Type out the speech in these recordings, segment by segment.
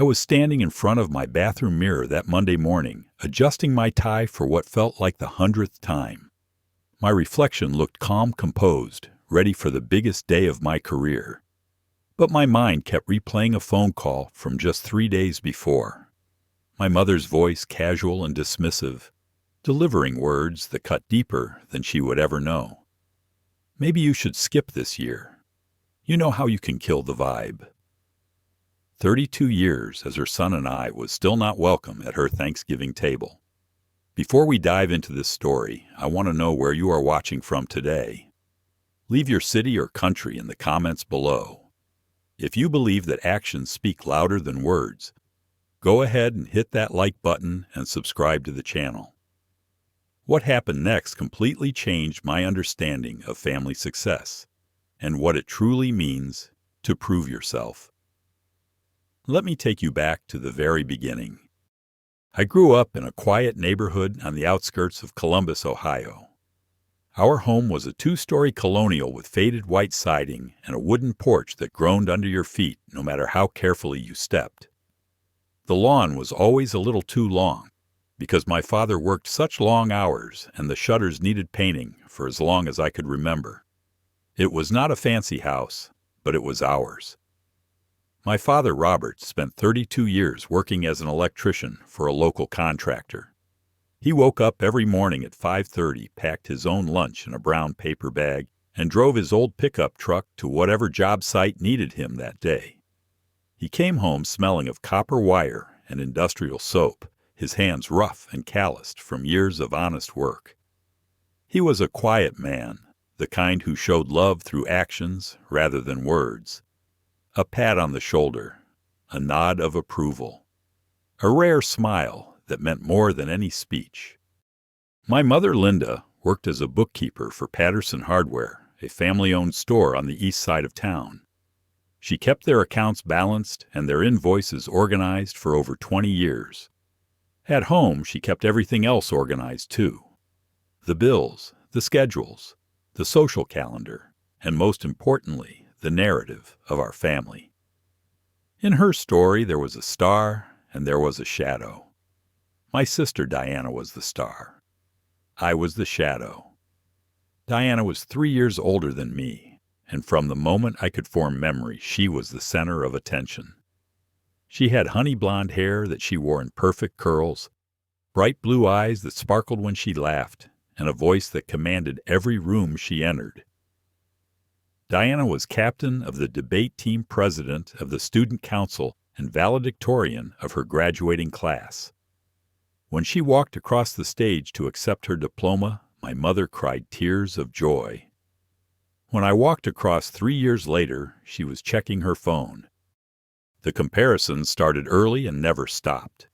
I was standing in front of my bathroom mirror that Monday morning, adjusting my tie for what felt like the 100th time. My reflection looked calm, composed, ready for the biggest day of my career. But my mind kept replaying a phone call from just 3 days before. My mother's voice, casual and dismissive, delivering words that cut deeper than she would ever know. Maybe you should skip this year. You know how you can kill the vibe. 32 years as her son and I was still not welcome at her Thanksgiving table. Before we dive into this story, I want to know where you are watching from today. Leave your city or country in the comments below. If you believe that actions speak louder than words, go ahead and hit that like button and subscribe to the channel. What happened next completely changed my understanding of family success and what it truly means to prove yourself. Let me take you back to the very beginning. I grew up in a quiet neighborhood on the outskirts of Columbus, Ohio. Our home was a 2-story colonial with faded white siding and a wooden porch that groaned under your feet no matter how carefully you stepped. The lawn was always a little too long because my father worked such long hours and the shutters needed painting for as long as I could remember. It was not a fancy house, but it was ours. My father, Robert, spent 32 years working as an electrician for a local contractor. He woke up every morning at 5:30, packed his own lunch in a brown paper bag, and drove his old pickup truck to whatever job site needed him that day. He came home smelling of copper wire and industrial soap, his hands rough and calloused from years of honest work. He was a quiet man, the kind who showed love through actions rather than words. A pat on the shoulder, a nod of approval, a rare smile that meant more than any speech. My mother, Linda, worked as a bookkeeper for Patterson Hardware, a family-owned store on the east side of town. She kept their accounts balanced and their invoices organized for over 20 years. At home, she kept everything else organized too. The bills, the schedules, the social calendar, and most importantly, the narrative of our family. In her story, there was a star and there was a shadow. My sister Diana was the star. I was the shadow. Diana was 3 years older than me, and from the moment I could form memory, she was the center of attention. She had honey blonde hair that she wore in perfect curls, bright blue eyes that sparkled when she laughed, and a voice that commanded every room she entered. Diana was captain of the debate team, president of the student council, and valedictorian of her graduating class. When she walked across the stage to accept her diploma, my mother cried tears of joy. When I walked across 3 years later, she was checking her phone. The comparisons started early and never stopped.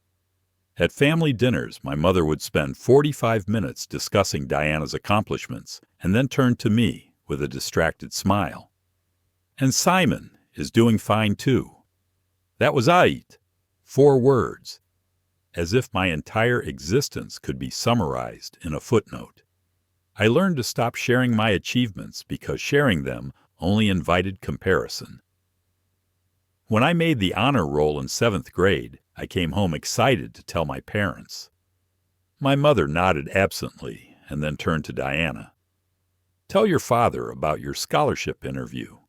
At family dinners, my mother would spend 45 minutes discussing Diana's accomplishments and then turn to me with a distracted smile. And Simon is doing fine too. That was it. 4 words. As if my entire existence could be summarized in a footnote. I learned to stop sharing my achievements because sharing them only invited comparison. When I made the honor roll in 7th grade, I came home excited to tell my parents. My mother nodded absently and then turned to Diana. Tell your father about your scholarship interview.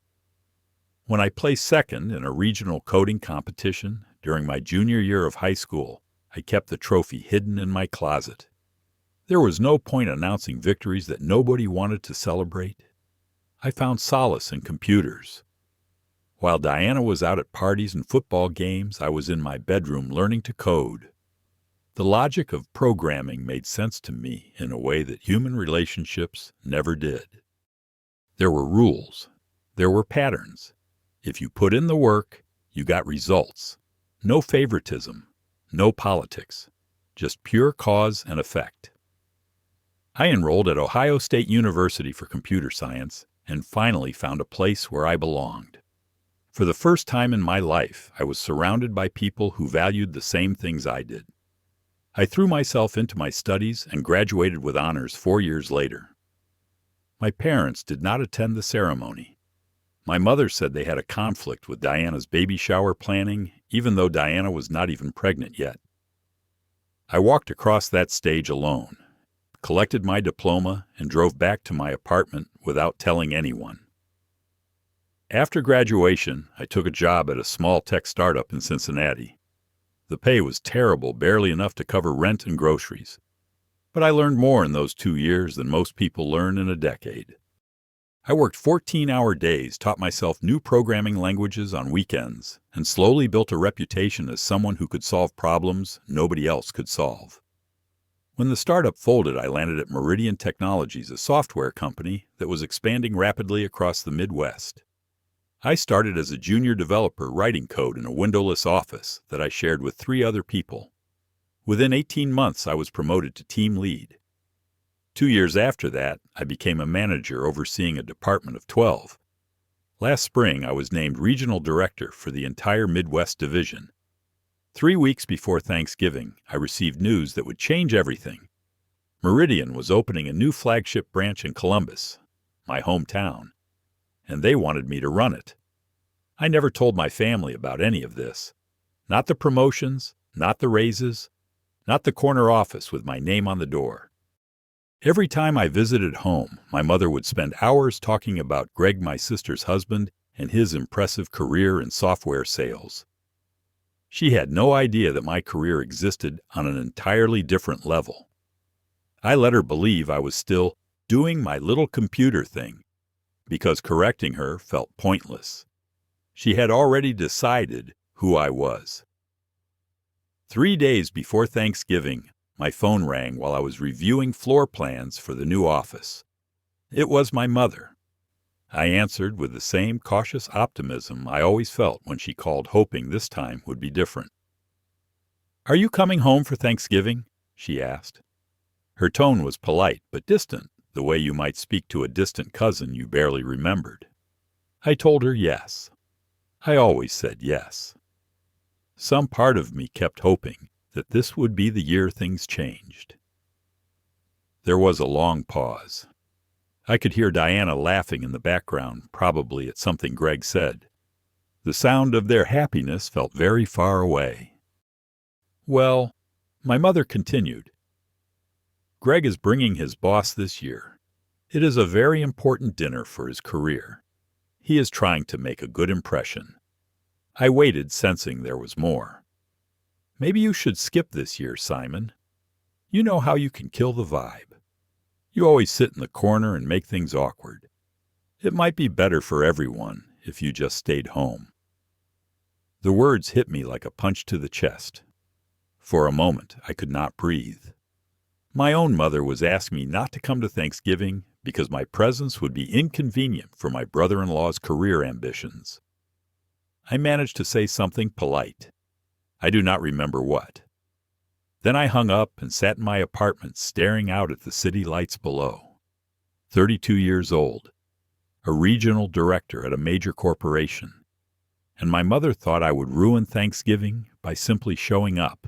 When I placed second in a regional coding competition during my junior year of high school, I kept the trophy hidden in my closet. There was no point announcing victories that nobody wanted to celebrate. I found solace in computers. While Diana was out at parties and football games, I was in my bedroom learning to code. The logic of programming made sense to me in a way that human relationships never did. There were rules. There were patterns. If you put in the work, you got results. No favoritism. No politics. Just pure cause and effect. I enrolled at Ohio State University for computer science and finally found a place where I belonged. For the first time in my life, I was surrounded by people who valued the same things I did. I threw myself into my studies and graduated with honors 4 years later. My parents did not attend the ceremony. My mother said they had a conflict with Diana's baby shower planning, even though Diana was not even pregnant yet. I walked across that stage alone, collected my diploma, and drove back to my apartment without telling anyone. After graduation, I took a job at a small tech startup in Cincinnati. The pay was terrible, barely enough to cover rent and groceries. But I learned more in those 2 years than most people learn in a decade. I worked 14-hour days, taught myself new programming languages on weekends, and slowly built a reputation as someone who could solve problems nobody else could solve. When the startup folded, I landed at Meridian Technologies, a software company that was expanding rapidly across the Midwest. I started as a junior developer writing code in a windowless office that I shared with 3 other people. Within 18 months, I was promoted to team lead. 2 years after that, I became a manager overseeing a department of 12. Last spring, I was named regional director for the entire Midwest division. 3 weeks before Thanksgiving, I received news that would change everything. Meridian was opening a new flagship branch in Columbus, my hometown, and they wanted me to run it. I never told my family about any of this. Not the promotions, not the raises, not the corner office with my name on the door. Every time I visited home, my mother would spend hours talking about Greg, my sister's husband, and his impressive career in software sales. She had no idea that my career existed on an entirely different level. I let her believe I was still doing my little computer thing, because correcting her felt pointless. She had already decided who I was. 3 days before Thanksgiving, my phone rang while I was reviewing floor plans for the new office. It was my mother. I answered with the same cautious optimism I always felt when she called, hoping this time would be different. "Are you coming home for Thanksgiving?" she asked. Her tone was polite but distant, the way you might speak to a distant cousin you barely remembered. I told her yes. I always said yes. Some part of me kept hoping that this would be the year things changed. There was a long pause. I could hear Diana laughing in the background, probably at something Greg said. The sound of their happiness felt very far away. "Well," my mother continued, "Greg is bringing his boss this year. It is a very important dinner for his career. He is trying to make a good impression." I waited, sensing there was more. "Maybe you should skip this year, Simon. You know how you can kill the vibe. You always sit in the corner and make things awkward. It might be better for everyone if you just stayed home." The words hit me like a punch to the chest. For a moment, I could not breathe. My own mother was asking me not to come to Thanksgiving because my presence would be inconvenient for my brother-in-law's career ambitions. I managed to say something polite. I do not remember what. Then I hung up and sat in my apartment staring out at the city lights below. 32 years old, a regional director at a major corporation, and my mother thought I would ruin Thanksgiving by simply showing up.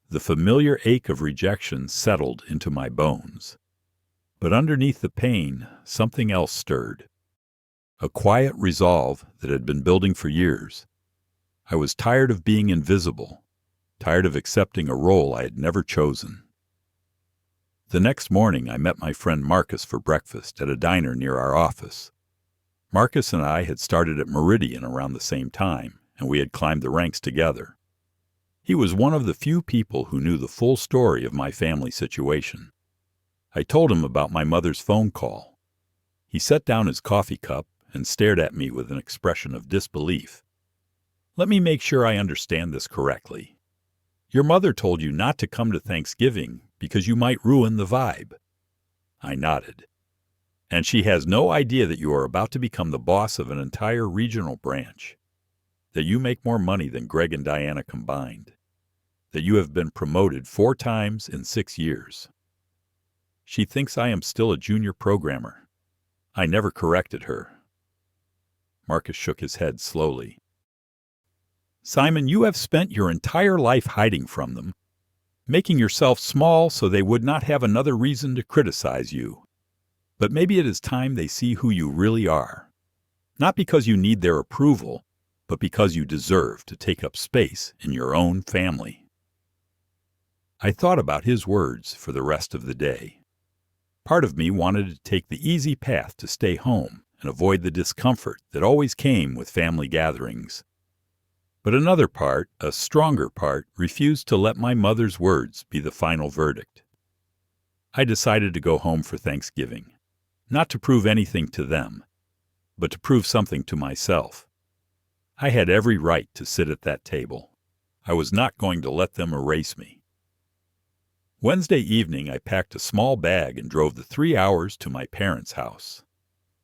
The familiar ache of rejection settled into my bones. But underneath the pain, something else stirred. A quiet resolve that had been building for years. I was tired of being invisible, tired of accepting a role I had never chosen. The next morning, I met my friend Marcus for breakfast at a diner near our office. Marcus and I had started at Meridian around the same time, and we had climbed the ranks together. He was one of the few people who knew the full story of my family situation. I told him about my mother's phone call. He set down his coffee cup and stared at me with an expression of disbelief. "Let me make sure I understand this correctly. Your mother told you not to come to Thanksgiving because you might ruin the vibe." I nodded. "And she has no idea that you are about to become the boss of an entire regional branch, that you make more money than Greg and Diana combined, that you have been promoted 4 times in 6 years. She thinks I am still a junior programmer." I never corrected her. Marcus shook his head slowly. "Simon, you have spent your entire life hiding from them, making yourself small so they would not have another reason to criticize you. But maybe it is time they see who you really are. Not because you need their approval, but because you deserve to take up space in your own family. I thought about his words for the rest of the day. Part of me wanted to take the easy path to stay home and avoid the discomfort that always came with family gatherings. But another part, a stronger part, refused to let my mother's words be the final verdict. I decided to go home for Thanksgiving, not to prove anything to them, but to prove something to myself. I had every right to sit at that table. I was not going to let them erase me. Wednesday evening, I packed a small bag and drove the 3 hours to my parents' house.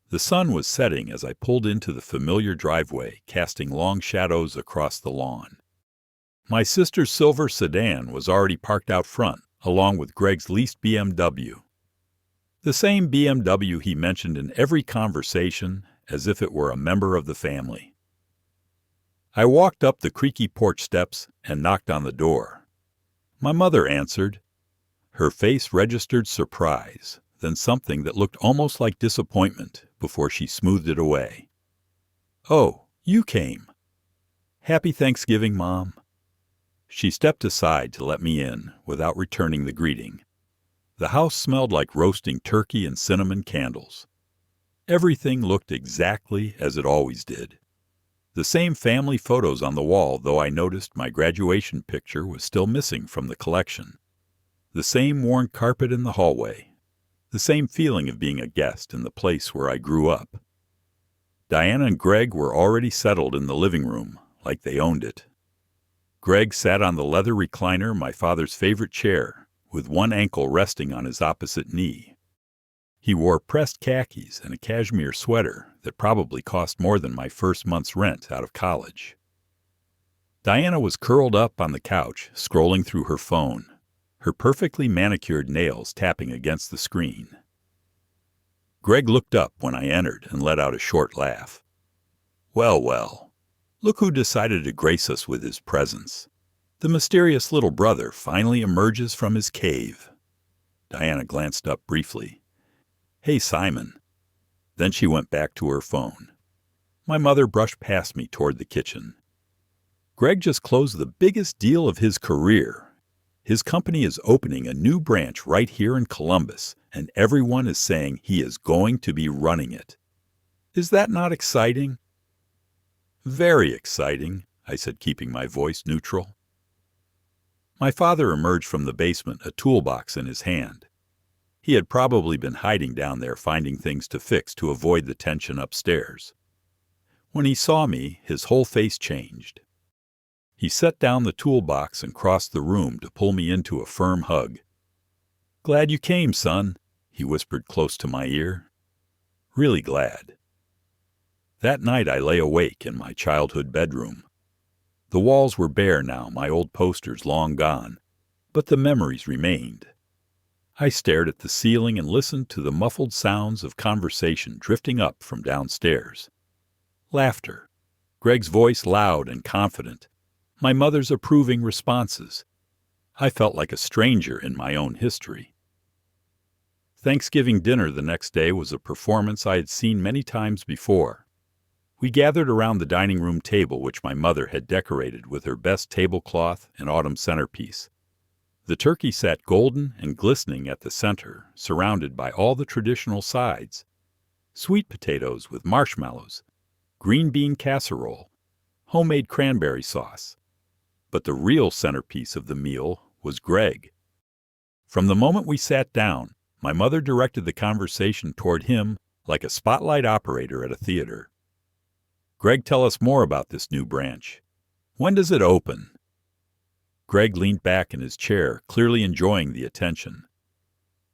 The sun was setting as I pulled into the familiar driveway, casting long shadows across the lawn. My sister's silver sedan was already parked out front, along with Greg's leased BMW. The same BMW he mentioned in every conversation, as if it were a member of the family. I walked up the creaky porch steps and knocked on the door. My mother answered. Her face registered surprise, then something that looked almost like disappointment before she smoothed it away. "Oh, you came. Happy Thanksgiving, Mom." She stepped aside to let me in without returning the greeting. The house smelled like roasting turkey and cinnamon candles. Everything looked exactly as it always did. The same family photos on the wall, though I noticed my graduation picture was still missing from the collection. The same worn carpet in the hallway. The same feeling of being a guest in the place where I grew up. Diana and Greg were already settled in the living room, like they owned it. Greg sat on the leather recliner, my father's favorite chair, with one ankle resting on his opposite knee. He wore pressed khakis and a cashmere sweater that probably cost more than my first month's rent out of college. Diana was curled up on the couch, scrolling through her phone, her perfectly manicured nails tapping against the screen. Greg looked up when I entered and let out a short laugh. "Well, well, look who decided to grace us with his presence. The mysterious little brother finally emerges from his cave." Diana glanced up briefly. "Hey, Simon." Then she went back to her phone. My mother brushed past me toward the kitchen. "Greg just closed the biggest deal of his career. His company is opening a new branch right here in Columbus, and everyone is saying he is going to be running it. Is that not exciting?" "Very exciting," I said, keeping my voice neutral. My father emerged from the basement, a toolbox in his hand. He had probably been hiding down there finding things to fix to avoid the tension upstairs. When he saw me, his whole face changed. He set down the toolbox and crossed the room to pull me into a firm hug. "Glad you came, son," he whispered close to my ear. "Really glad." That night I lay awake in my childhood bedroom. The walls were bare now, my old posters long gone, but the memories remained. I stared at the ceiling and listened to the muffled sounds of conversation drifting up from downstairs. Laughter, Greg's voice loud and confident, my mother's approving responses. I felt like a stranger in my own history. Thanksgiving dinner the next day was a performance I had seen many times before. We gathered around the dining room table, which my mother had decorated with her best tablecloth and autumn centerpiece. The turkey sat golden and glistening at the center, surrounded by all the traditional sides: sweet potatoes with marshmallows, green bean casserole, homemade cranberry sauce. But the real centerpiece of the meal was Greg. From the moment we sat down, my mother directed the conversation toward him like a spotlight operator at a theater. "Greg, tell us more about this new branch. When does it open?" Greg leaned back in his chair, clearly enjoying the attention.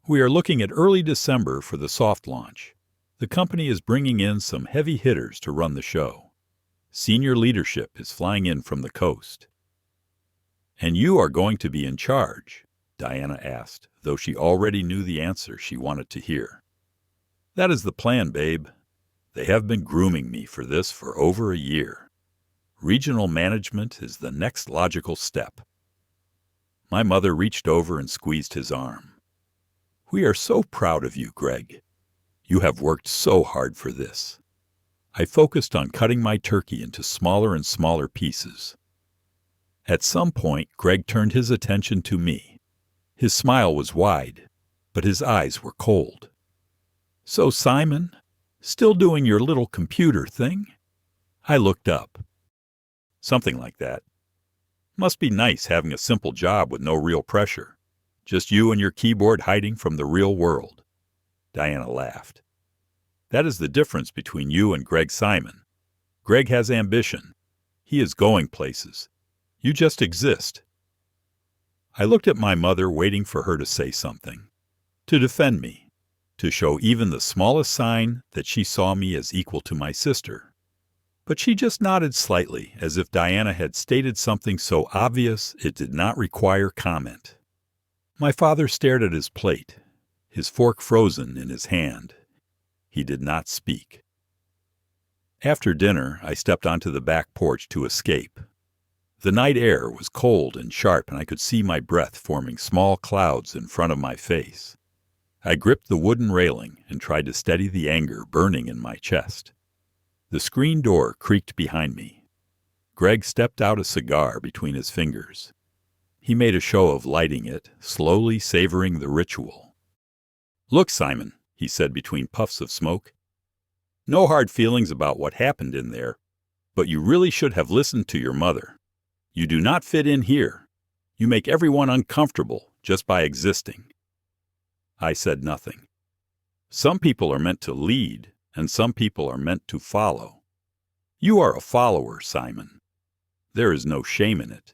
"We are looking at early December for the soft launch. The company is bringing in some heavy hitters to run the show. Senior leadership is flying in from the coast." "And you are going to be in charge?" Diana asked, though she already knew the answer she wanted to hear. "That is the plan, babe. They have been grooming me for this for over a year. Regional management is the next logical step." My mother reached over and squeezed his arm. "We are so proud of you, Greg. You have worked so hard for this. I focused on cutting my turkey into smaller and smaller pieces. At some point, Greg turned his attention to me. His smile was wide, but his eyes were cold. "So, Simon, still doing your little computer thing?" I looked up. "Something like that. Must be nice having a simple job with no real pressure. Just you and your keyboard hiding from the real world." Diana laughed. "That is the difference between you and Greg Simon. Greg has ambition. He is going places. You just exist." I looked at my mother, waiting for her to say something, to defend me, to show even the smallest sign that she saw me as equal to my sister. But she just nodded slightly, as if Diana had stated something so obvious it did not require comment. My father stared at his plate, his fork frozen in his hand. He did not speak. After dinner, I stepped onto the back porch to escape. The night air was cold and sharp, and I could see my breath forming small clouds in front of my face. I gripped the wooden railing and tried to steady the anger burning in my chest. The screen door creaked behind me. Greg stepped out a cigar between his fingers. He made a show of lighting it, slowly savoring the ritual. "Look, Simon," he said between puffs of smoke. "No hard feelings about what happened in there, but you really should have listened to your mother. You do not fit in here. You make everyone uncomfortable just by existing." I said nothing. Some people are meant to lead, and some people are meant to follow. You are a follower, Simon. There is no shame in it.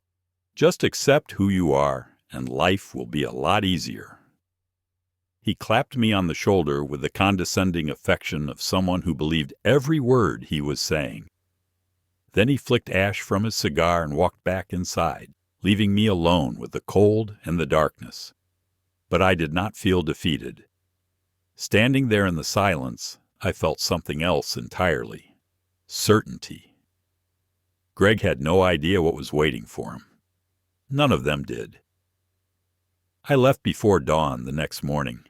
Just accept who you are, and life will be a lot easier. He clapped me on the shoulder with the condescending affection of someone who believed every word he was saying. Then he flicked ash from his cigar and walked back inside, leaving me alone with the cold and the darkness. But I did not feel defeated. Standing there in the silence, I felt something else entirely. Certainty. Greg had no idea what was waiting for him. None of them did. I left before dawn the next morning.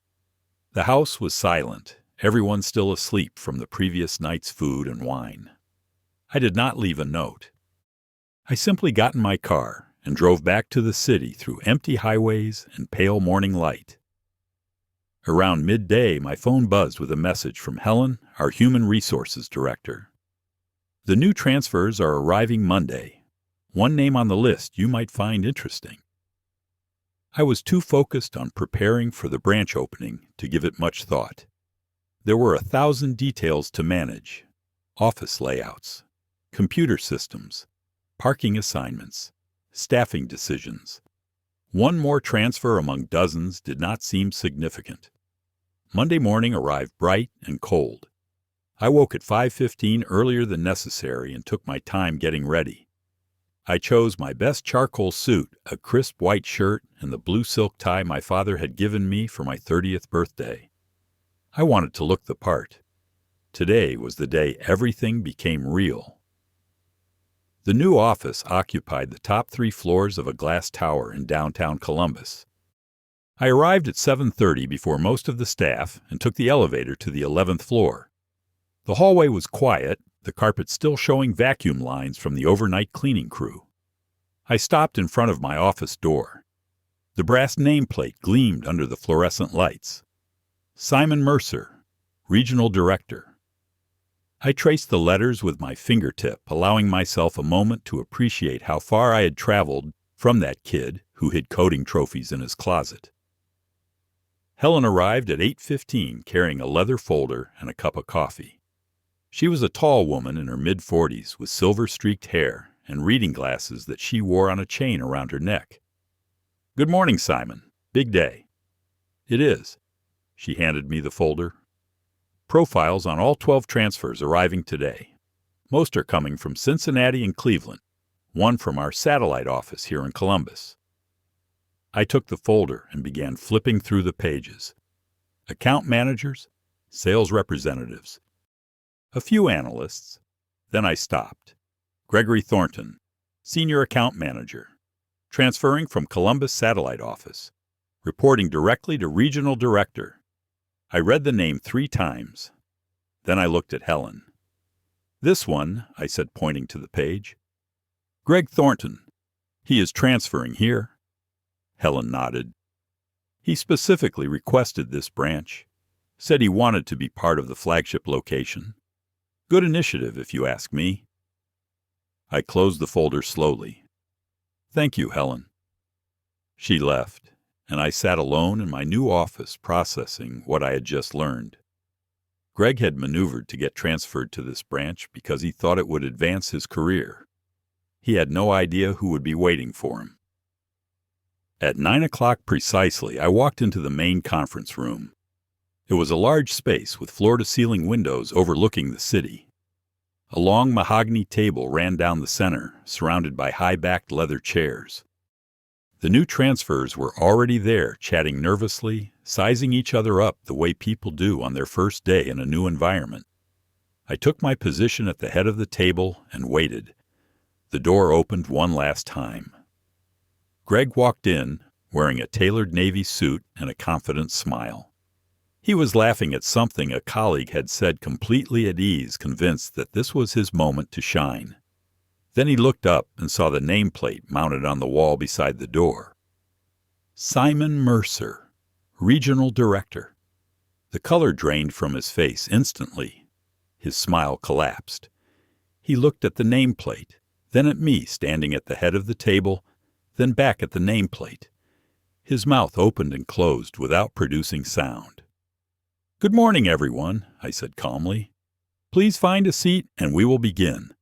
The house was silent, everyone still asleep from the previous night's food and wine. I did not leave a note. I simply got in my car and drove back to the city through empty highways and pale morning light. Around midday, my phone buzzed with a message from Helen, our Human Resources Director. "The new transfers are arriving Monday. One name on the list you might find interesting." I was too focused on preparing for the branch opening to give it much thought. There were 1,000 details to manage: office layouts, computer systems, parking assignments, staffing decisions. One more transfer among dozens did not seem significant. Monday morning arrived bright and cold. I woke at 5:15 earlier than necessary and took my time getting ready. I chose my best charcoal suit, a crisp white shirt, and the blue silk tie my father had given me for my 30th birthday. I wanted to look the part. Today was the day everything became real. The new office occupied the top 3 floors of a glass tower in downtown Columbus. I arrived at 7:30 before most of the staff and took the elevator to the 11th floor. The hallway was quiet, the carpet still showing vacuum lines from the overnight cleaning crew. I stopped in front of my office door. The brass nameplate gleamed under the fluorescent lights. Simon Mercer, Regional Director. I traced the letters with my fingertip, allowing myself a moment to appreciate how far I had traveled from that kid who hid coding trophies in his closet. Helen arrived at 8:15 carrying a leather folder and a cup of coffee. She was a tall woman in her mid-40s with silver-streaked hair and reading glasses that she wore on a chain around her neck. "Good morning, Simon. Big day." "It is." She handed me the folder. "Profiles on all 12 transfers arriving today. Most are coming from Cincinnati and Cleveland, one from our satellite office here in Columbus." I took the folder and began flipping through the pages. Account managers, sales representatives, a few analysts. Then I stopped. Gregory Thornton, Senior Account Manager, transferring from Columbus Satellite Office, reporting directly to Regional Director. I read the name 3 times. Then I looked at Helen. "This one," I said, pointing to the page. "Greg Thornton. He is transferring here." Helen nodded. "He specifically requested this branch. Said he wanted to be part of the flagship location. Good initiative, if you ask me." I closed the folder slowly. "Thank you, Helen." She left, and I sat alone in my new office processing what I had just learned. Greg had maneuvered to get transferred to this branch because he thought it would advance his career. He had no idea who would be waiting for him. At 9 o'clock precisely, I walked into the main conference room. It was a large space with floor-to-ceiling windows overlooking the city. A long mahogany table ran down the center, surrounded by high-backed leather chairs. The new transfers were already there, chatting nervously, sizing each other up the way people do on their first day in a new environment. I took my position at the head of the table and waited. The door opened one last time. Greg walked in, wearing a tailored navy suit and a confident smile. He was laughing at something a colleague had said, completely at ease, convinced that this was his moment to shine. Then he looked up and saw the nameplate mounted on the wall beside the door. Simon Mercer, Regional Director. The color drained from his face instantly. His smile collapsed. He looked at the nameplate, then at me standing at the head of the table, then back at the nameplate. His mouth opened and closed without producing sound. "Good morning, everyone," I said calmly. "Please find a seat and we will begin."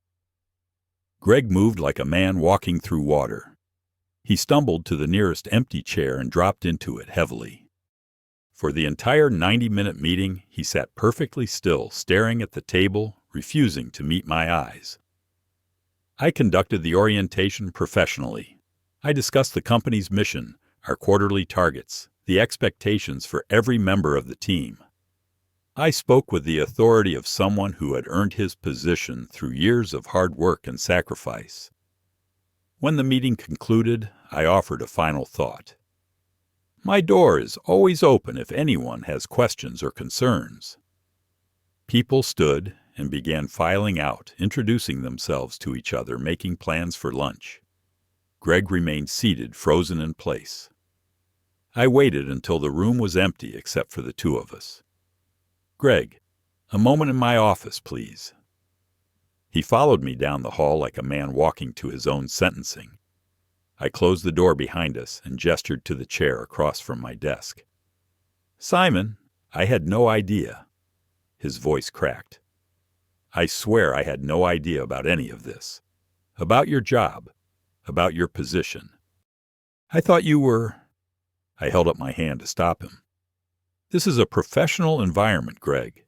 Greg moved like a man walking through water. He stumbled to the nearest empty chair and dropped into it heavily. For the entire 90-minute meeting, he sat perfectly still, staring at the table, refusing to meet my eyes. I conducted the orientation professionally. I discussed the company's mission, our quarterly targets, the expectations for every member of the team. I spoke with the authority of someone who had earned his position through years of hard work and sacrifice. When the meeting concluded, I offered a final thought. My door is always open if anyone has questions or concerns. People stood and began filing out, introducing themselves to each other, making plans for lunch. Greg remained seated, frozen in place. I waited until the room was empty except for the two of us. "Greg, a moment in my office, please." He followed me down the hall like a man walking to his own sentencing. I closed the door behind us and gestured to the chair across from my desk. "Simon, I had no idea." His voice cracked. "I swear I had no idea about any of this. About your job. About your position. I thought you were—" I held up my hand to stop him. "This is a professional environment, Greg.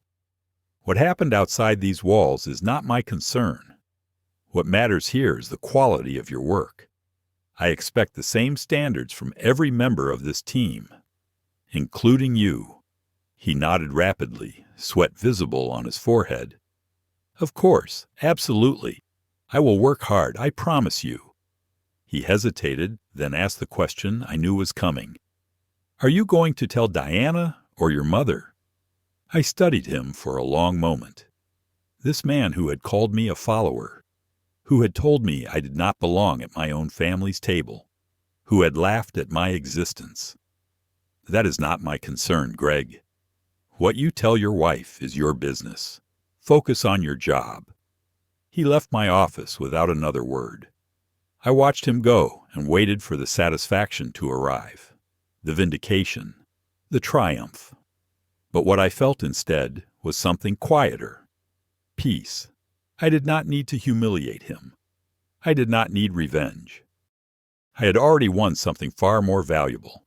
What happened outside these walls is not my concern. What matters here is the quality of your work. I expect the same standards from every member of this team, including you." He nodded rapidly, sweat visible on his forehead. "Of course, absolutely. I will work hard, I promise you." He hesitated, then asked the question I knew was coming. "Are you going to tell Diana or your mother?" I studied him for a long moment. This man who had called me a follower, who had told me I did not belong at my own family's table, who had laughed at my existence. "That is not my concern, Greg. What you tell your wife is your business. Focus on your job." He left my office without another word. I watched him go and waited for the satisfaction to arrive, the vindication, the triumph. But what I felt instead was something quieter. Peace. I did not need to humiliate him. I did not need revenge. I had already won something far more valuable.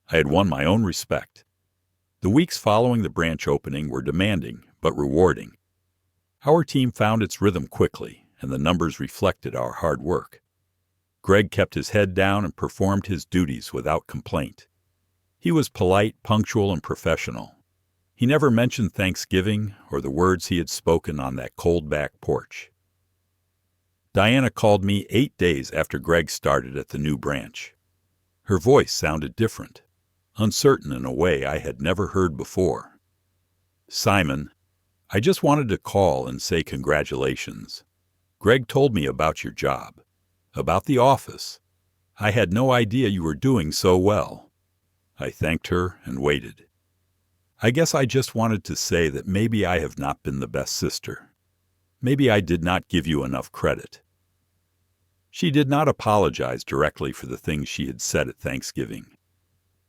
I had won my own respect. The weeks following the branch opening were demanding but rewarding. Our team found its rhythm quickly, and the numbers reflected our hard work. Greg kept his head down and performed his duties without complaint. He was polite, punctual, and professional. He never mentioned Thanksgiving or the words he had spoken on that cold back porch. Diana called me 8 days after Greg started at the new branch. Her voice sounded different, uncertain in a way I had never heard before. "Simon, I just wanted to call and say congratulations. Greg told me about your job, about the office. I had no idea you were doing so well." I thanked her and waited. I guess I just wanted to say that maybe I have not been the best sister. Maybe I did not give you enough credit. She did not apologize directly for the things she had said at Thanksgiving.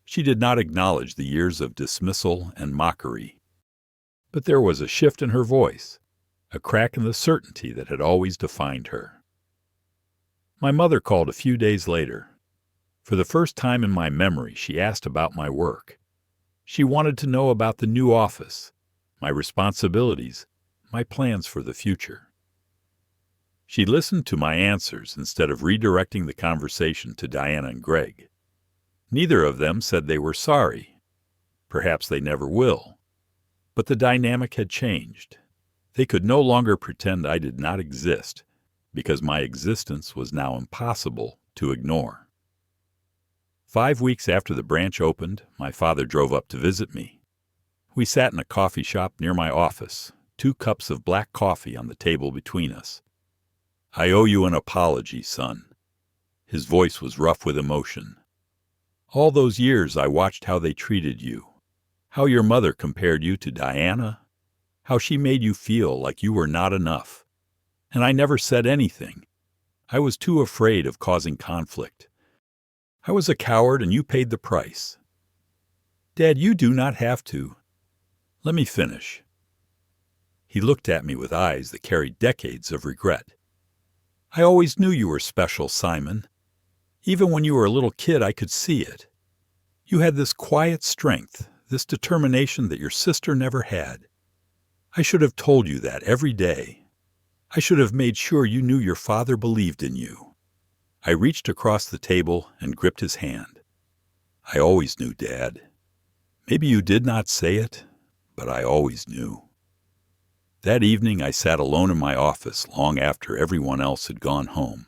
She did not acknowledge the years of dismissal and mockery. But there was a shift in her voice, a crack in the certainty that had always defined her. My mother called a few days later. For the first time in my memory, she asked about my work. She wanted to know about the new office, my responsibilities, my plans for the future. She listened to my answers instead of redirecting the conversation to Diana and Greg. Neither of them said they were sorry. Perhaps they never will. But the dynamic had changed. They could no longer pretend I did not exist, because my existence was now impossible to ignore. 5 weeks after the branch opened, my father drove up to visit me. We sat in a coffee shop near my office, 2 cups of black coffee on the table between us. "I owe you an apology, son." His voice was rough with emotion. "All those years I watched how they treated you, how your mother compared you to Diana, how she made you feel like you were not enough. And I never said anything. I was too afraid of causing conflict. I was a coward and you paid the price. Dad, you do not have to. Let me finish." He looked at me with eyes that carried decades of regret. "I always knew you were special, Simon. Even when you were a little kid, I could see it. You had this quiet strength, this determination that your sister never had. I should have told you that every day. I should have made sure you knew your father believed in you." I reached across the table and gripped his hand. "I always knew, Dad. Maybe you did not say it, but I always knew." That evening I sat alone in my office long after everyone else had gone home.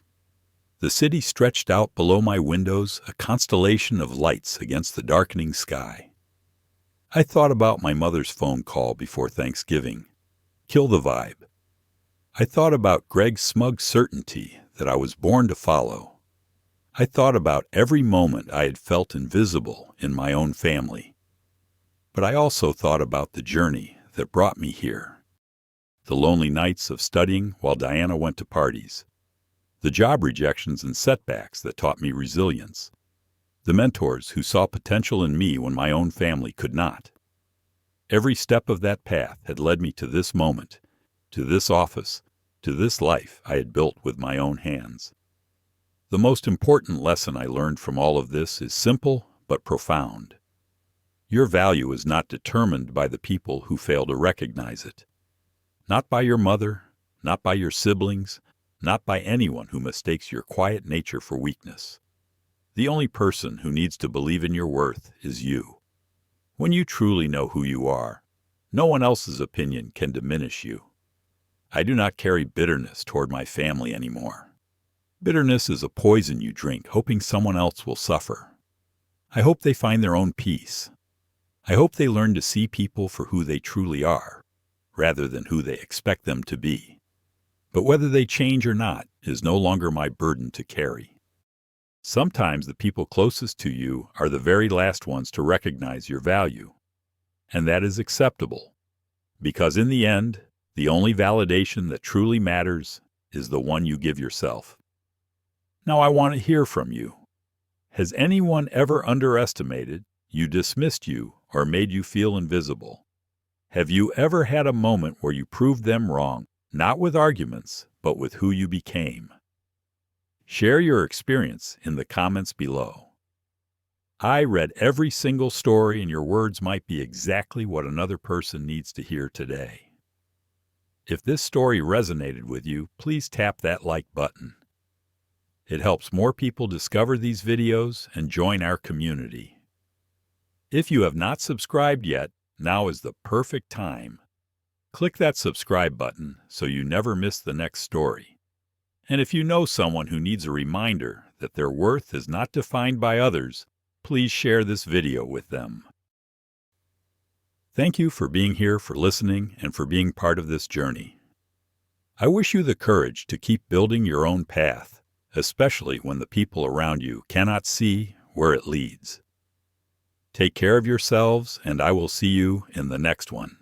The city stretched out below my windows, a constellation of lights against the darkening sky. I thought about my mother's phone call before Thanksgiving. Kill the vibe. I thought about Greg's smug certainty that I was born to follow. I thought about every moment I had felt invisible in my own family. But I also thought about the journey that brought me here. The lonely nights of studying while Diana went to parties. The job rejections and setbacks that taught me resilience. The mentors who saw potential in me when my own family could not. Every step of that path had led me to this moment, to this office, to this life I had built with my own hands. The most important lesson I learned from all of this is simple but profound. Your value is not determined by the people who fail to recognize it. Not by your mother, not by your siblings, not by anyone who mistakes your quiet nature for weakness. The only person who needs to believe in your worth is you. When you truly know who you are, no one else's opinion can diminish you. I do not carry bitterness toward my family anymore. Bitterness is a poison you drink, hoping someone else will suffer. I hope they find their own peace. I hope they learn to see people for who they truly are, rather than who they expect them to be. But whether they change or not is no longer my burden to carry. Sometimes the people closest to you are the very last ones to recognize your value. And that is acceptable, because in the end, the only validation that truly matters is the one you give yourself. Now I want to hear from you. Has anyone ever underestimated you, dismissed you, or made you feel invisible? Have you ever had a moment where you proved them wrong, not with arguments, but with who you became? Share your experience in the comments below. I read every single story, and your words might be exactly what another person needs to hear today. If this story resonated with you, please tap that like button. It helps more people discover these videos and join our community. If you have not subscribed yet, now is the perfect time. Click that subscribe button so you never miss the next story. And if you know someone who needs a reminder that their worth is not defined by others, please share this video with them. Thank you for being here, for listening, and for being part of this journey. I wish you the courage to keep building your own path, especially when the people around you cannot see where it leads. Take care of yourselves, and I will see you in the next one.